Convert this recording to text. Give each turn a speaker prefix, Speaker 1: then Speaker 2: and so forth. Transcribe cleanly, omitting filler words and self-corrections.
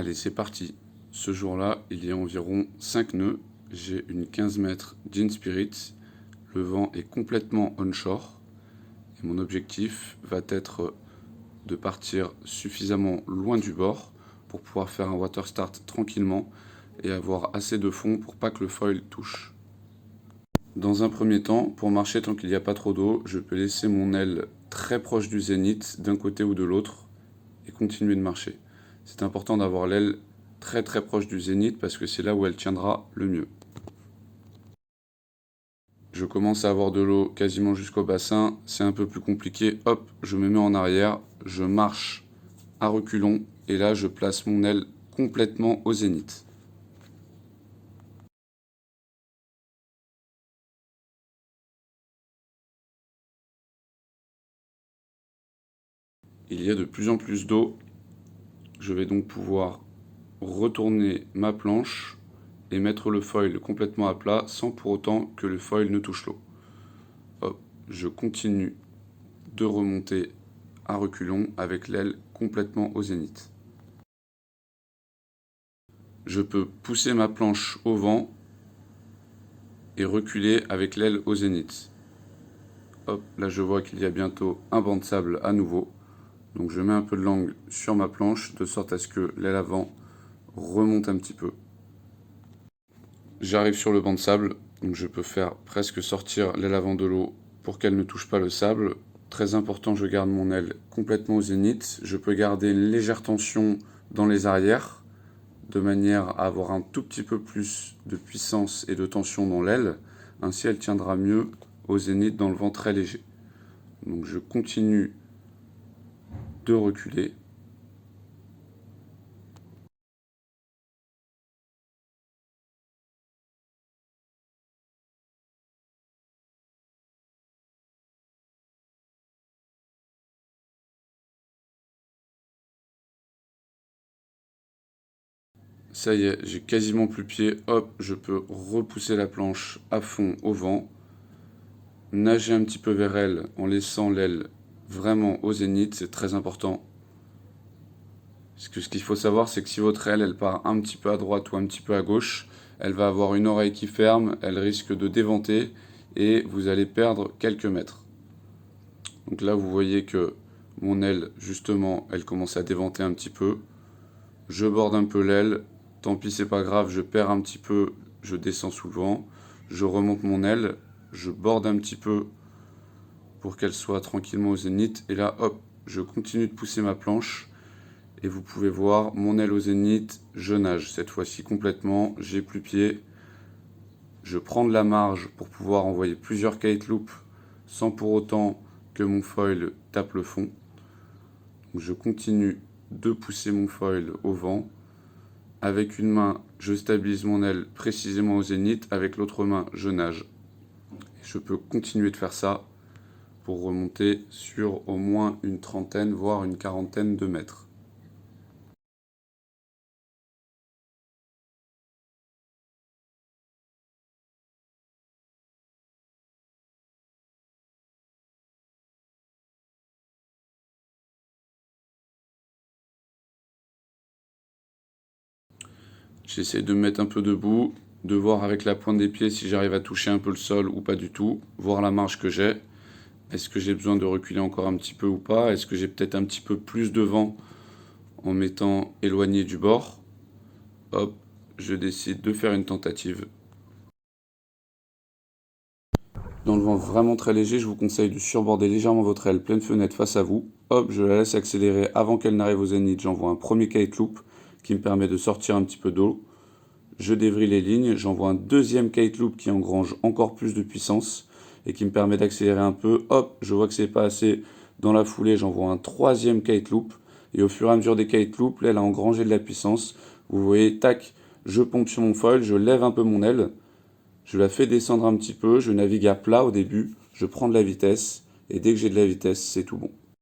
Speaker 1: Allez, c'est parti. Ce jour-là, il y a environ 5 nœuds. J'ai une 15 mètres d'Inspirit. Le vent est complètement onshore. Et mon objectif va être de partir suffisamment loin du bord pour pouvoir faire un water start tranquillement et avoir assez de fond pour pas que le foil touche. Dans un premier temps, pour marcher tant qu'il n'y a pas trop d'eau, je peux laisser mon aile très proche du zénith d'un côté ou de l'autre et continuer de marcher. C'est important d'avoir l'aile très proche du zénith parce que c'est là où elle tiendra le mieux. Je commence à avoir de l'eau quasiment jusqu'au bassin, c'est un peu plus compliqué. Hop, je me mets en arrière, je marche à reculons et là je place mon aile complètement au zénith. Il y a de plus en plus d'eau, je vais donc pouvoir retourner ma planche et mettre le foil complètement à plat sans pour autant que le foil ne touche l'eau. Hop, je continue de remonter à reculons avec l'aile complètement au zénith. Je peux pousser ma planche au vent et reculer avec l'aile au zénith. Hop, là je vois qu'il y a bientôt un banc de sable à nouveau. Donc je mets un peu de l'angle sur ma planche de sorte à ce que l'aile avant remonte un petit peu. J'arrive sur le banc de sable, donc je peux faire presque sortir l'aile avant de l'eau pour qu'elle ne touche pas le sable. Très important, je garde mon aile complètement au zénith. Je peux garder une légère tension dans les arrières, de manière à avoir un tout petit peu plus de puissance et de tension dans l'aile. Ainsi, elle tiendra mieux au zénith dans le vent très léger. Donc je continue de reculer. Ça y est, j'ai quasiment plus pied. Hop, je peux repousser la planche à fond au vent. Nager un petit peu vers elle en laissant l'aile vraiment au zénith, c'est très important. Parce que ce qu'il faut savoir, c'est que si votre aile, elle part un petit peu à droite ou un petit peu à gauche, elle va avoir une oreille qui ferme, elle risque de déventer et vous allez perdre quelques mètres. Donc là, vous voyez que mon aile, justement, elle commence à déventer un petit peu. Je borde un peu l'aile, tant pis, c'est pas grave, je perds un petit peu, je descends sous le vent. Je remonte mon aile, je borde un petit peu pour qu'elle soit tranquillement au zénith. Et là, hop, je continue de pousser ma planche. Et vous pouvez voir mon aile au zénith, je nage cette fois-ci complètement, j'ai plus pied. Je prends de la marge pour pouvoir envoyer plusieurs kite loops sans pour autant que mon foil tape le fond. Donc je continue de pousser mon foil au vent. Avec une main, je stabilise mon aile précisément au zénith, avec l'autre main, je nage. Et je peux continuer de faire ça pour remonter sur au moins une trentaine, voire une quarantaine de mètres. J'essaie de me mettre un peu debout, de voir avec la pointe des pieds si j'arrive à toucher un peu le sol ou pas du tout, voir la marge que j'ai. Est-ce que j'ai besoin de reculer encore un petit peu ou pas? Est-ce que j'ai peut-être un petit peu plus de vent en m'étant éloigné du bord? Hop, je décide de faire une tentative. Dans le vent vraiment très léger, je vous conseille de surborder légèrement votre aile pleine fenêtre face à vous. Hop, je la laisse accélérer avant qu'elle n'arrive au zénith. J'envoie un premier kite loop qui me permet de sortir un petit peu d'eau. Je dévrille les lignes, j'envoie un deuxième kite loop qui engrange encore plus de puissance et qui me permet d'accélérer un peu. Hop, je vois que c'est pas assez. Dans la foulée, j'envoie un troisième kite loop et au fur et à mesure des kite loops, l'aile a engrangé de la puissance. Vous voyez, tac, je pompe sur mon foil, je lève un peu mon aile, je la fais descendre un petit peu, je navigue à plat au début, je prends de la vitesse et dès que j'ai de la vitesse, c'est tout bon.